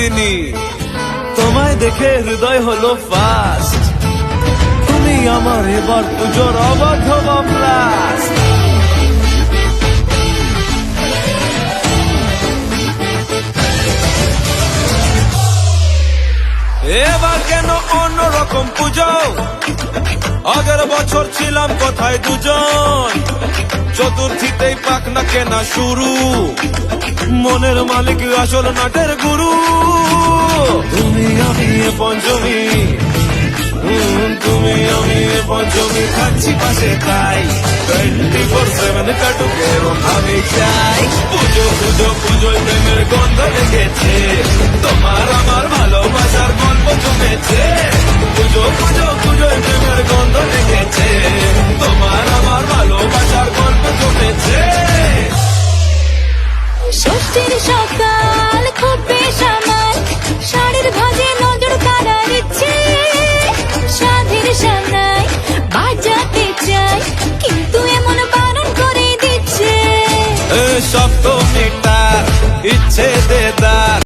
দিনই তোমায় দেখে হৃদয় হলো ফাস্ট, তুমি আমার এবার পুজোর অবাধ ব্লাস্ট। এবার কেন অন্যরকম পুজো, আগের বছর ছিলাম কোথায় দুজন, চতুর্থীতেই পাক না কেনা শুরু, মনের মালিক আসল নাটের গুরু। তুমি আমি এ পঞ্চমী, তুমি আমি এ পঞ্চমী, থাকছি পাশে তাই 24/7 কাটুক এরম আমি চাই। পুজো পুজো পুজোয় প্রেমের গন্ধ লেগেছে, তোমার আমার ভালোবাসার গল্প জমেছে। পুজো পুজো পুজোয় প্রেমের গন্ধ লেগেছে, তোমার আমার ভালোবাসার গল্প জমেছে। ষষ্ঠীর সকাল খুব বেসামাল, শাড়ির ভাজে নজর কাড়ার ইচ্ছে, সাধের সানাই বাজাতে চাই কিন্তু এমন বারণ করে দিচ্ছে। সপ্তমীটার ইচ্ছে দেদার